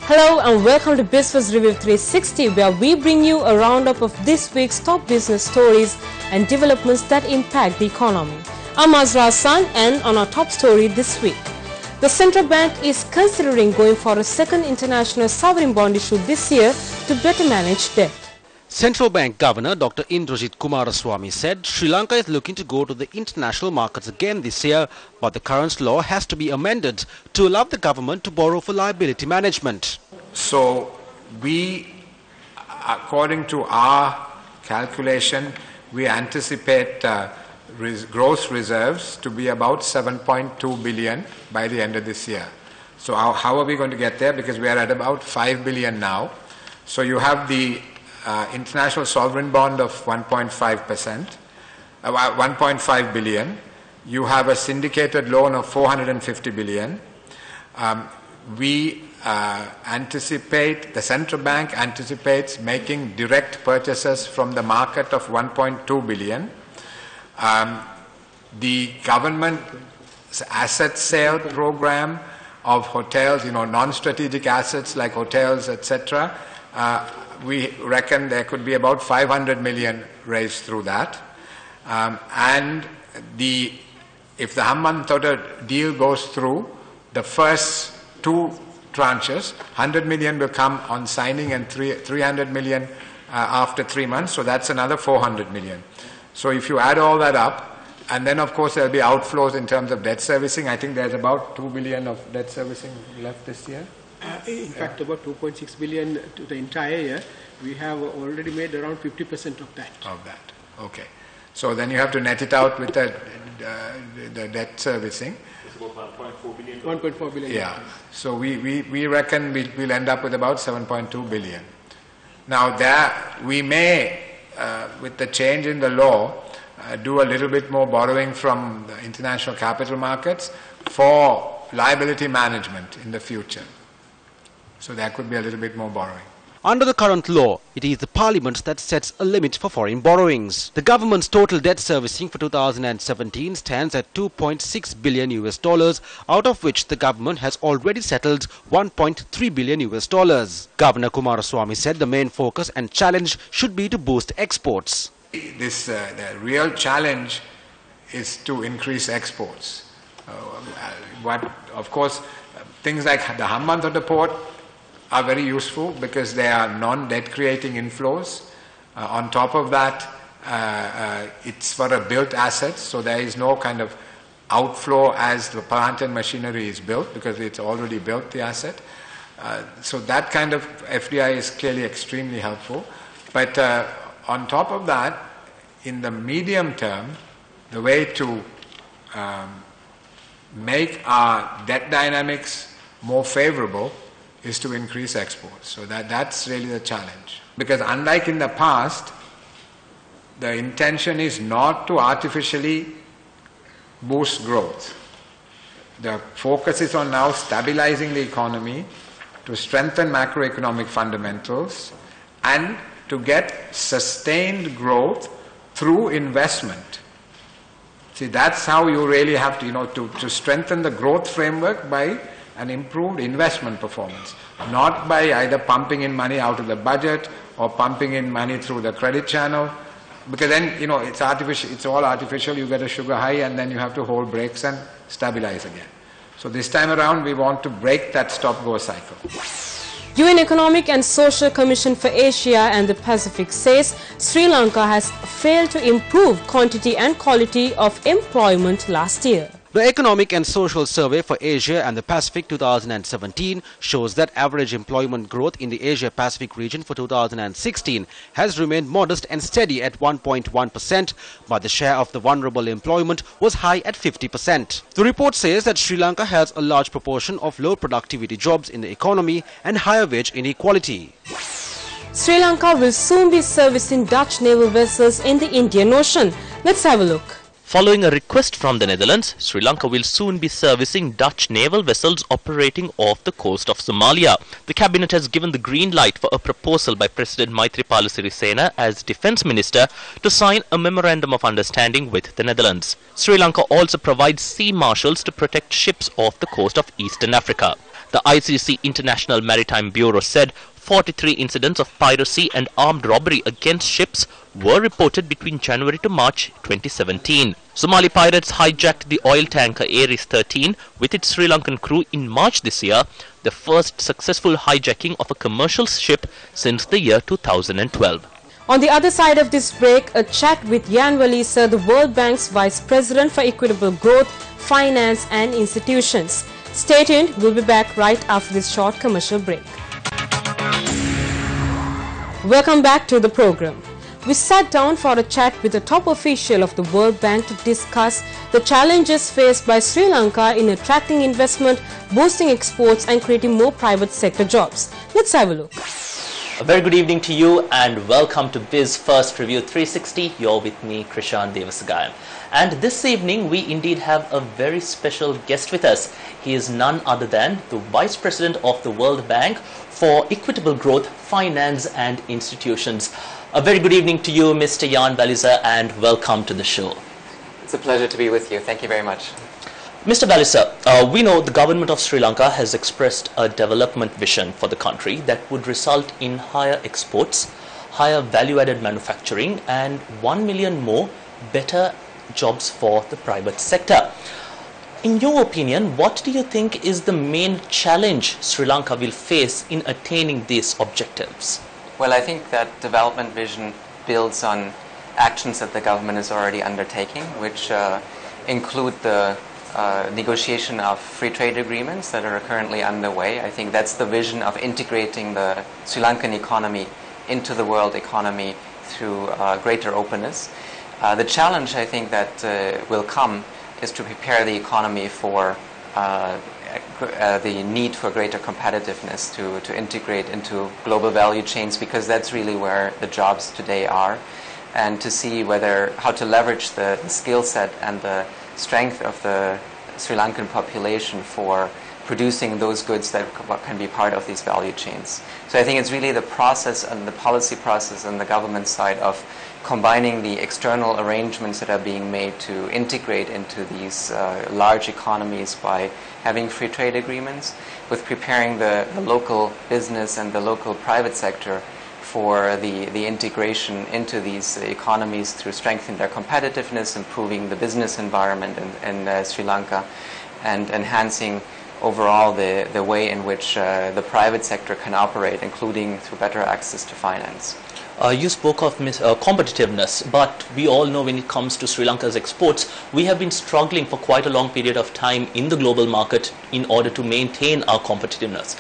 Hello and welcome to Business Review 360, where we bring you a roundup of this week's top business stories and developments that impact the economy. I'm Azra Hassan, and on our top story this week, the central bank is considering going for a second international sovereign bond issue this year to better manage debt. Central Bank Governor Dr. Indrajit Kumaraswamy said Sri Lanka is looking to go to the international markets again this year, but the current law has to be amended to allow the government to borrow for liability management. So we, according to our calculation, we anticipate gross reserves to be about 7.2 billion by the end of this year. So how are we going to get there? Because we are at about 5 billion now. So you have the international sovereign bond of 1.5 billion. You have a syndicated loan of 450 billion. The central bank anticipates making direct purchases from the market of 1.2 billion. The government's asset sale program of hotels, non-strategic assets like hotels, etc., we reckon there could be about 500 million raised through that. And if the Hambantota deal goes through, the first two tranches, 100 million will come on signing and 300 million after 3 months, so that's another 400 million. So if you add all that up, and then of course there will be outflows in terms of debt servicing. I think there's about 2 billion of debt servicing left this year. In fact, about 2.6 billion to the entire year. We have already made around 50% of that. Okay. So then you have to net it out with the debt servicing. It's about 1.4 billion. 1.4 billion. Yeah. So we reckon we'll end up with about 7.2 billion. Now we may, with the change in the law, do a little bit more borrowing from the international capital markets for liability management in the future. So there could be a little bit more borrowing. Under the current law, it is the Parliament that sets a limit for foreign borrowings. The government's total debt servicing for 2017 stands at $2.6 billion, out of which the government has already settled $1.3 billion. Governor Kumaraswamy said the main focus and challenge should be to boost exports. The real challenge is to increase exports. Of course, things like the Hambantota port are very useful because they are non-debt creating inflows. On top of that, it's for a built asset, so there is no kind of outflow as the plant and machinery is built because it's already built, the asset. So that kind of FDI is clearly extremely helpful. But on top of that, in the medium term, the way to make our debt dynamics more favorable is to increase exports. So that's really the challenge. Because unlike in the past, the intention is not to artificially boost growth. The focus is on now stabilizing the economy, to strengthen macroeconomic fundamentals, and to get sustained growth through investment. See, that's how you really have to strengthen the growth framework by an improved investment performance, not by either pumping in money out of the budget or pumping in money through the credit channel, because then it's artificial. It's all artificial. You get a sugar high and then you have to hold brakes and stabilize again. So this time around we want to break that stop-go cycle. UN Economic and Social Commission for Asia and the Pacific says Sri Lanka has failed to improve quantity and quality of employment last year. The Economic and Social Survey for Asia and the Pacific 2017 shows that average employment growth in the Asia-Pacific region for 2016 has remained modest and steady at 1.1%, but the share of the vulnerable employment was high at 50%. The report says that Sri Lanka has a large proportion of low productivity jobs in the economy and higher wage inequality. Sri Lanka will soon be servicing Dutch naval vessels in the Indian Ocean. Let's have a look. Following a request from the Netherlands, Sri Lanka will soon be servicing Dutch naval vessels operating off the coast of Somalia. The cabinet has given the green light for a proposal by President Maithripala Sirisena as Defence Minister to sign a memorandum of understanding with the Netherlands. Sri Lanka also provides sea marshals to protect ships off the coast of Eastern Africa. The ICC International Maritime Bureau said 43 incidents of piracy and armed robbery against ships were reported between January to March 2017. Somali pirates hijacked the oil tanker Aries 13 with its Sri Lankan crew in March this year, the first successful hijacking of a commercial ship since the year 2012. On the other side of this break, a chat with Jan Bellezza, the World Bank's Vice President for Equitable Growth, Finance and Institutions. Stay tuned, we'll be back right after this short commercial break. Welcome back to the program. We sat down for a chat with a top official of the World Bank to discuss the challenges faced by Sri Lanka in attracting investment, boosting exports and creating more private sector jobs. Let's have a look. A very good evening to you and welcome to Biz First Review 360. You're with me, Krishan Devasagayan. And this evening we indeed have a very special guest with us. He is none other than the Vice President of the World Bank for Equitable Growth, Finance and Institutions. A very good evening to you, Mr. Jan Bellezza, and welcome to the show. It's a pleasure to be with you. Thank you very much. Mr. Bellezza, we know the government of Sri Lanka has expressed a development vision for the country that would result in higher exports, higher value-added manufacturing and 1 million more better jobs for the private sector. In your opinion, what do you think is the main challenge Sri Lanka will face in attaining these objectives? Well, I think that development vision builds on actions that the government is already undertaking, which include the negotiation of free trade agreements that are currently underway. I think that's the vision of integrating the Sri Lankan economy into the world economy through greater openness. The challenge, I think, that will come is to prepare the economy for the need for greater competitiveness, to integrate into global value chains, because that's really where the jobs today are, and to see how to leverage the skill set and the strength of the Sri Lankan population for producing those goods that can be part of these value chains. So I think it's really the process and the policy process on the government side of combining the external arrangements that are being made to integrate into these large economies by having free trade agreements, with preparing the local business and the local private sector for the integration into these economies through strengthening their competitiveness, improving the business environment in Sri Lanka, and enhancing overall the way in which the private sector can operate, including through better access to finance. You spoke of competitiveness, but we all know when it comes to Sri Lanka's exports, we have been struggling for quite a long period of time in the global market in order to maintain our competitiveness.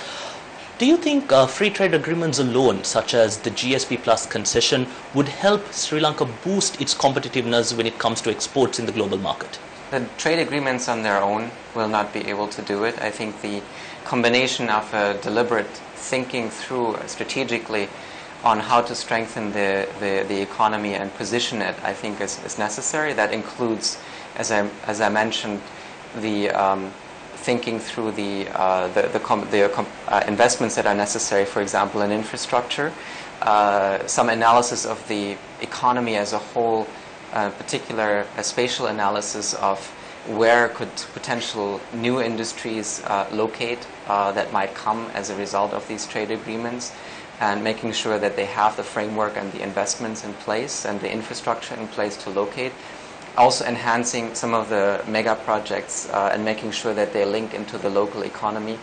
Do you think free trade agreements alone, such as the GSP Plus concession, would help Sri Lanka boost its competitiveness when it comes to exports in the global market? The trade agreements on their own will not be able to do it. I think the combination of a deliberate thinking through strategically on how to strengthen the economy and position it, I think is necessary. That includes, as I mentioned, the thinking through the investments that are necessary, for example, in infrastructure, some analysis of the economy as a whole, particular spatial analysis of where could potential new industries locate that might come as a result of these trade agreements, and making sure that they have the framework and the investments in place and the infrastructure in place to locate. Also enhancing some of the mega projects and making sure that they link into the local economy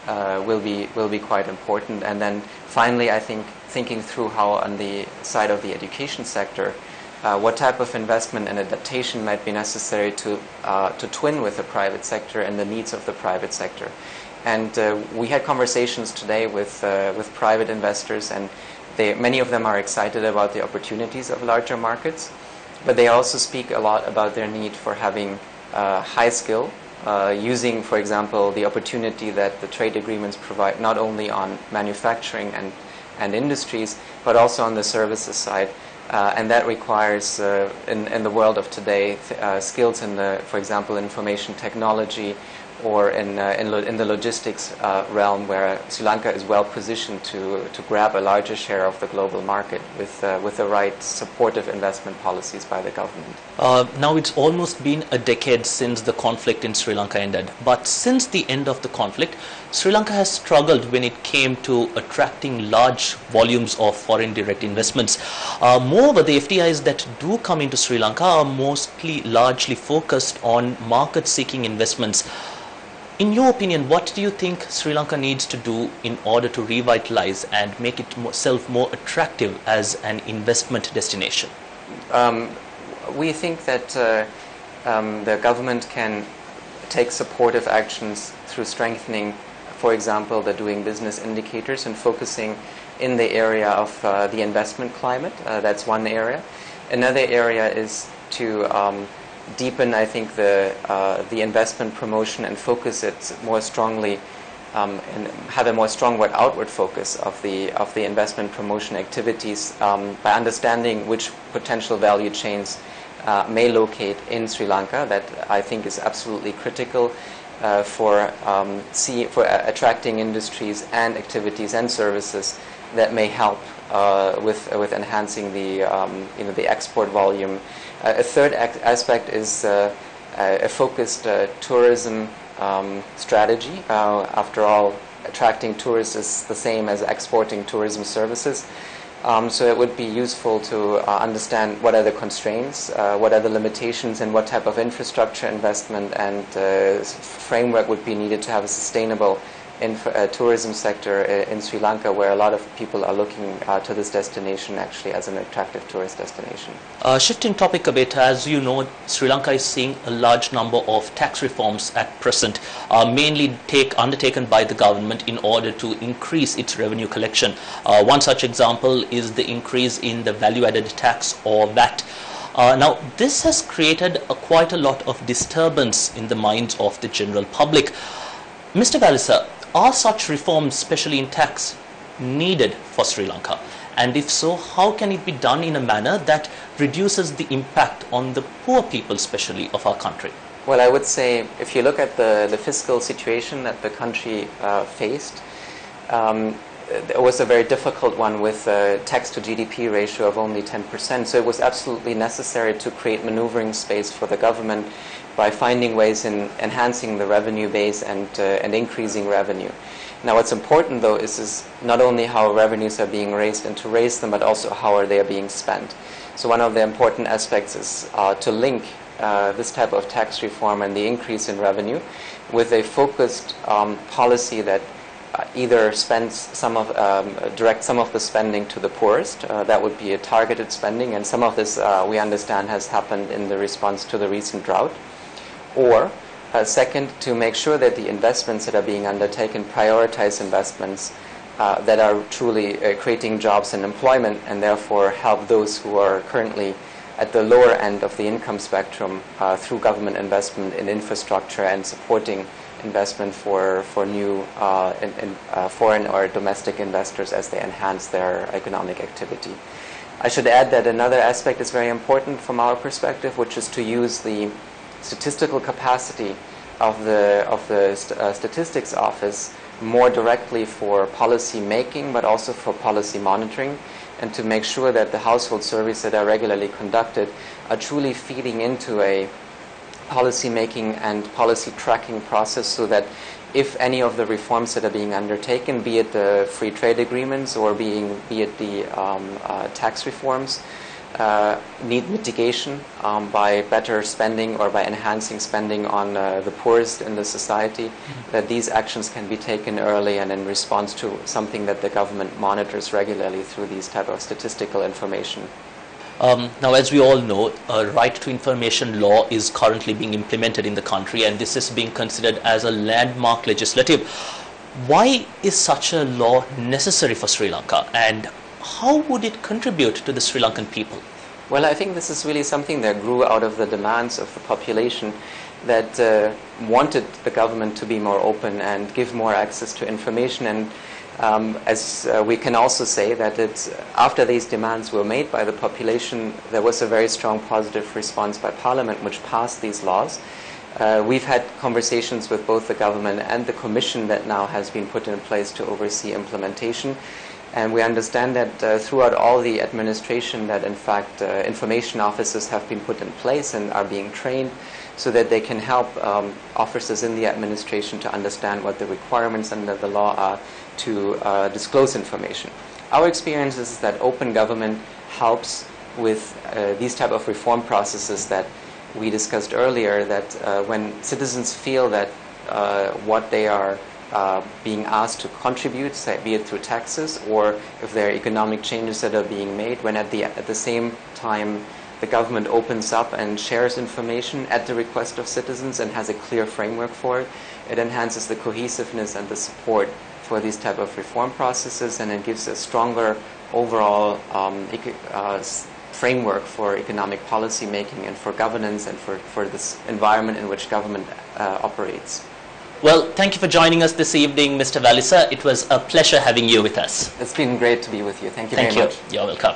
will be quite important. And then finally, I think thinking through how on the side of the education sector, what type of investment and adaptation might be necessary to twin with the private sector and the needs of the private sector. And we had conversations today with private investors, and many of them are excited about the opportunities of larger markets. But they also speak a lot about their need for having high skill, using, for example, the opportunity that the trade agreements provide not only on manufacturing and industries, but also on the services side. And that requires, in the world of today, skills in for example, information technology or in the logistics realm, where Sri Lanka is well positioned to grab a larger share of the global market with the right supportive investment policies by the government. Now it's almost been a decade since the conflict in Sri Lanka ended, but since the end of the conflict, Sri Lanka has struggled when it came to attracting large volumes of foreign direct investments. Moreover, the FDIs that do come into Sri Lanka are mostly largely focused on market-seeking investments. In your opinion, what do you think Sri Lanka needs to do in order to revitalize and make itself more attractive as an investment destination? We think that the government can take supportive actions through strengthening, for example, the doing business indicators and focusing in the area of the investment climate. That's one area. Another area is to deepen, I think, the investment promotion and focus it more strongly and have a more strong outward focus of the investment promotion activities by understanding which potential value chains may locate in Sri Lanka. That I think is absolutely critical for attracting industries and activities and services that may help with enhancing the export volume. A third aspect is a focused tourism strategy. After all, attracting tourists is the same as exporting tourism services. So it would be useful to understand what are the constraints, what are the limitations, and what type of infrastructure investment and framework would be needed to have a sustainable tourism sector in Sri Lanka, where a lot of people are looking to this destination actually as an attractive tourist destination. Shifting topic a bit, as you know, Sri Lanka is seeing a large number of tax reforms at present, mainly undertaken by the government in order to increase its revenue collection. One such example is the increase in the value-added tax, or VAT. Now, this has created quite a lot of disturbance in the minds of the general public. Mr. Bellezza, are such reforms, especially in tax, needed for Sri Lanka? And if so, how can it be done in a manner that reduces the impact on the poor people, especially of our country? Well, I would say if you look at the fiscal situation that the country faced, it was a very difficult one with a tax to GDP ratio of only 10%. So it was absolutely necessary to create maneuvering space for the government by finding ways in enhancing the revenue base and increasing revenue. Now, what's important, though, is not only how revenues are being raised and to raise them, but also how they are being spent. So one of the important aspects is to link this type of tax reform and the increase in revenue with a focused policy that either spends direct some of the spending to the poorest. That would be a targeted spending, and some of this we understand has happened in the response to the recent drought. Or second, to make sure that the investments that are being undertaken prioritize investments that are truly creating jobs and employment, and therefore help those who are currently at the lower end of the income spectrum through government investment in infrastructure and supporting investment for new foreign or domestic investors as they enhance their economic activity. I should add that another aspect is very important from our perspective, which is to use the statistical capacity of the Statistics Office more directly for policy making, but also for policy monitoring, and to make sure that the household surveys that are regularly conducted are truly feeding into a policy making and policy tracking process, so that if any of the reforms that are being undertaken, be it the free trade agreements or be it the tax reforms, need mitigation by better spending or by enhancing spending on the poorest in the society, that these actions can be taken early and in response to something that the government monitors regularly through these type of statistical information. Now, as we all know, a right to information law is currently being implemented in the country, and this is being considered as a landmark legislative. Why is such a law necessary for Sri Lanka, and how would it contribute to the Sri Lankan people? Well, I think this is really something that grew out of the demands of the population that wanted the government to be more open and give more access to information. And as we can also say that after these demands were made by the population, there was a very strong positive response by Parliament, which passed these laws. We've had conversations with both the government and the commission that now has been put in place to oversee implementation. And we understand that throughout all the administration that in fact information officers have been put in place and are being trained so that they can help officers in the administration to understand what the requirements under the law are to disclose information. Our experience is that open government helps with these type of reform processes that we discussed earlier, that when citizens feel that what they are being asked to contribute, say, be it through taxes or if there are economic changes that are being made, when at the same time the government opens up and shares information at the request of citizens and has a clear framework for it, it enhances the cohesiveness and the support for these type of reform processes, and it gives a stronger overall framework for economic policy making and for governance and for this environment in which government operates. Well, thank you for joining us this evening, Mr. Bellezza. It was a pleasure having you with us. It's been great to be with you. Thank you very much. You're welcome.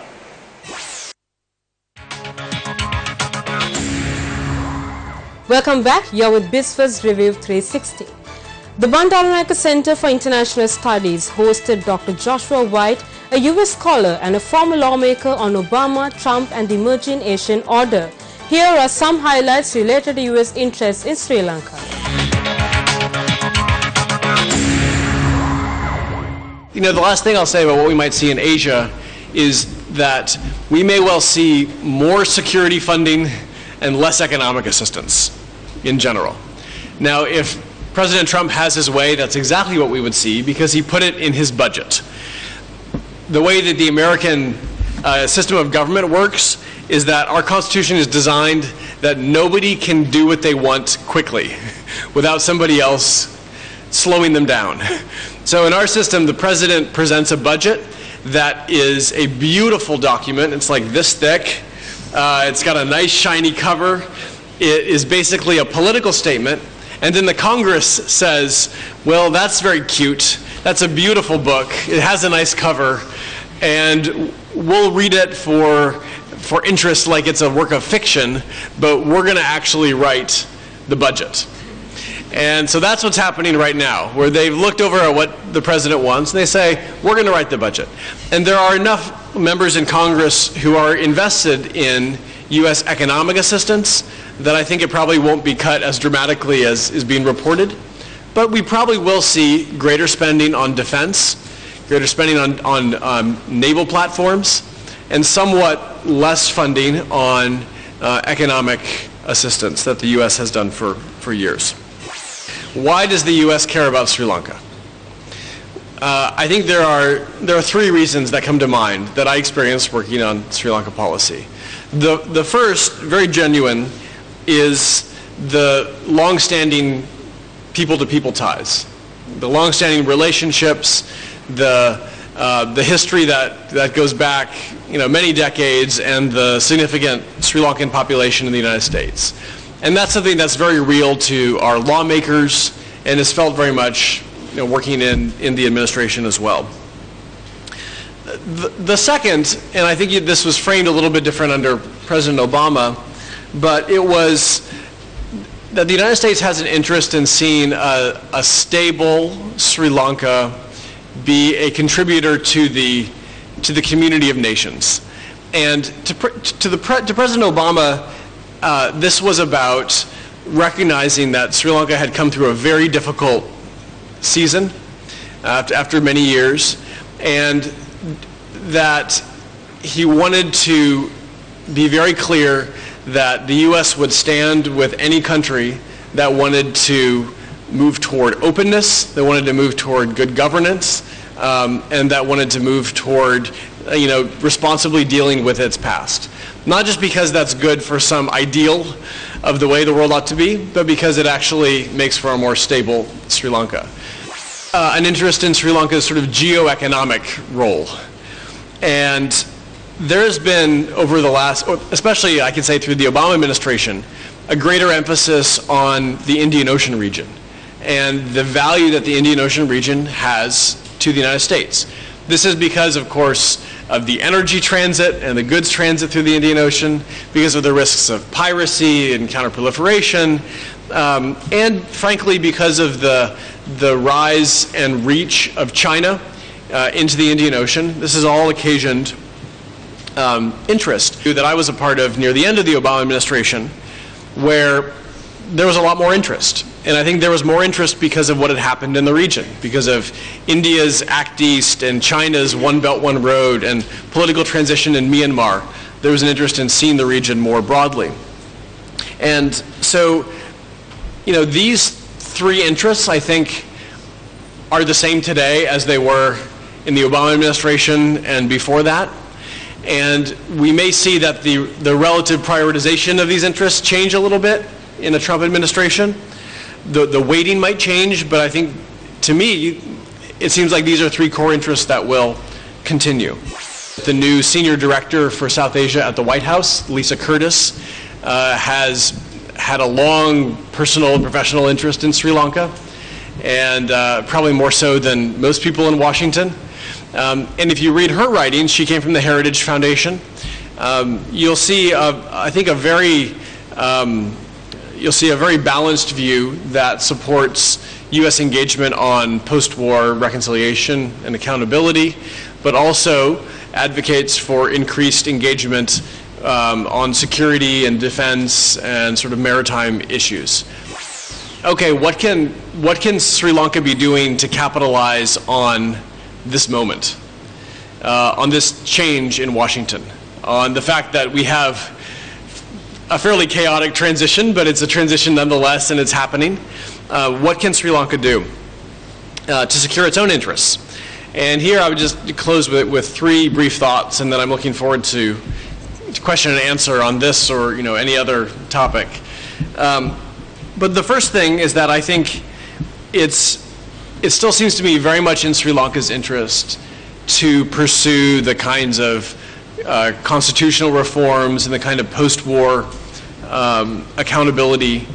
Welcome back. You're with BizFirst Review 360. The Bandaranaike Center for International Studies hosted Dr. Joshua White, a U.S. scholar and a former lawmaker on Obama, Trump and the emerging Asian order. Here are some highlights related to U.S. interests in Sri Lanka. You know, the last thing I'll say about what we might see in Asia is that we may well see more security funding and less economic assistance in general. Now, if President Trump has his way, that's exactly what we would see because he put it in his budget. The way that the American system of government works is that our Constitution is designed that nobody can do what they want quickly without somebody else slowing them down. So in our system, the president presents a budget that is a beautiful document. It's like this thick. It's got a nice shiny cover. It is basically a political statement. And then the Congress says, well, that's very cute. That's a beautiful book. It has a nice cover. And we'll read it for interest like it's a work of fiction, but we're going to actually write the budget. And so that's what's happening right now, where they've looked over at what the president wants, and they say, we're going to write the budget. And there are enough members in Congress who are invested in U.S. economic assistance that I think it probably won't be cut as dramatically as is being reported. But we probably will see greater spending on defense, greater spending on naval platforms, and somewhat less funding on economic assistance that the U.S. has done for years. Why does the U.S. care about Sri Lanka? I think there are three reasons that come to mind that I experienced working on Sri Lanka policy. The first, very genuine, is the long-standing people-to-people ties, the long-standing relationships, the history that goes back, many decades, and the significant Sri Lankan population in the United States. And that's something that's very real to our lawmakers and is felt very much working in the administration as well. The second, and I think this was framed a little bit different under President Obama, but it was that the United States has an interest in seeing a stable Sri Lanka be a contributor to the community of nations. And to President Obama, this was about recognizing that Sri Lanka had come through a very difficult season after many years, and that he wanted to be very clear that the U.S. would stand with any country that wanted to move toward openness, that wanted to move toward good governance, and that wanted to move toward responsibly dealing with its past. Not just because that's good for some ideal of the way the world ought to be, but because it actually makes for a more stable Sri Lanka. An interest in Sri Lanka's sort of geo-economic role. And there has been, over the last, especially I can say through the Obama administration, a greater emphasis on the Indian Ocean region and the value that the Indian Ocean region has to the United States. This is because, of course, of the energy transit and the goods transit through the Indian Ocean, because of the risks of piracy and counterproliferation, and frankly because of the rise and reach of China into the Indian Ocean. This has all occasioned interest that I was a part of near the end of the Obama administration, where there was a lot more interest. And I think there was more interest because of what had happened in the region, because of India's Act East and China's One Belt, One Road and political transition in Myanmar. There was an interest in seeing the region more broadly. And so, you know, these three interests, I think, are the same today as they were in the Obama administration and before that. And we may see that the relative prioritization of these interests change a little bit in a Trump administration. The weighting might change, but I think, to me, it seems like these are three core interests that will continue. The new senior director for South Asia at the White House, Lisa Curtis, has had a long personal and professional interest in Sri Lanka, and probably more so than most people in Washington. And if you read her writings, she came from the Heritage Foundation. You'll see, I think, you'll see a very balanced view that supports U.S. engagement on post-war reconciliation and accountability, but also advocates for increased engagement on security and defense and sort of maritime issues. Okay, what can Sri Lanka be doing to capitalize on this moment, on this change in Washington, on the fact that we have a fairly chaotic transition, but it's a transition nonetheless, and it's happening. What can Sri Lanka do to secure its own interests? And here I would just close with three brief thoughts, and then I'm looking forward to question and answer on this or any other topic. But the first thing is that I think it still seems to me very much in Sri Lanka's interest to pursue the kinds of constitutional reforms and the kind of post-war accountability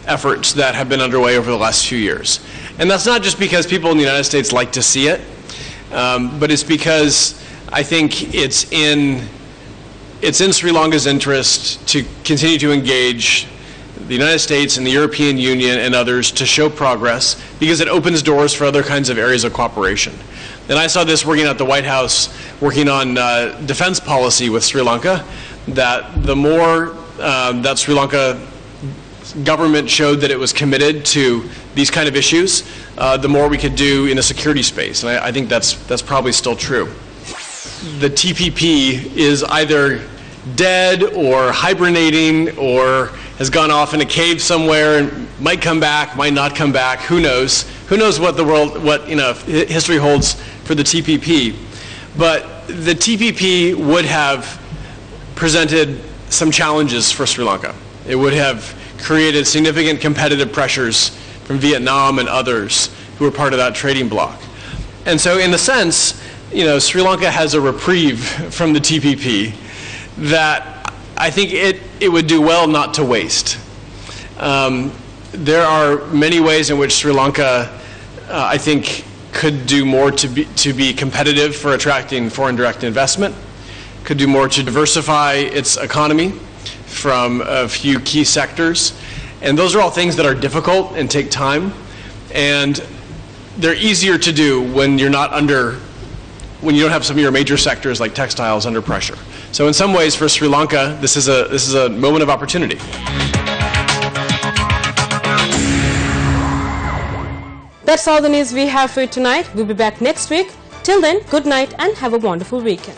efforts that have been underway over the last few years. And that's not just because people in the United States like to see it, but it's because I think it's in Sri Lanka's interest to continue to engage the United States and the European Union and others to show progress, because it opens doors for other kinds of areas of cooperation. And I saw this working at the White House, working on defense policy with Sri Lanka, that the more that Sri Lanka government showed that it was committed to these kind of issues, the more we could do in a security space. And I think that's probably still true. The TPP is either dead or hibernating or has gone off in a cave somewhere and might come back, might not come back. Who knows? Who knows what history holds for the TPP? But the TPP would have presented some challenges for Sri Lanka. It would have created significant competitive pressures from Vietnam and others who were part of that trading bloc. And so, in a sense, Sri Lanka has a reprieve from the TPP that I think it would do well not to waste. There are many ways in which Sri Lanka, I think, could do more to be competitive for attracting foreign direct investment, could do more to diversify its economy from a few key sectors. And those are all things that are difficult and take time. And they're easier to do when you don't have some of your major sectors like textiles under pressure. So in some ways for Sri Lanka, this is a moment of opportunity. That's all the news we have for you tonight. We'll be back next week. Till then, good night and have a wonderful weekend.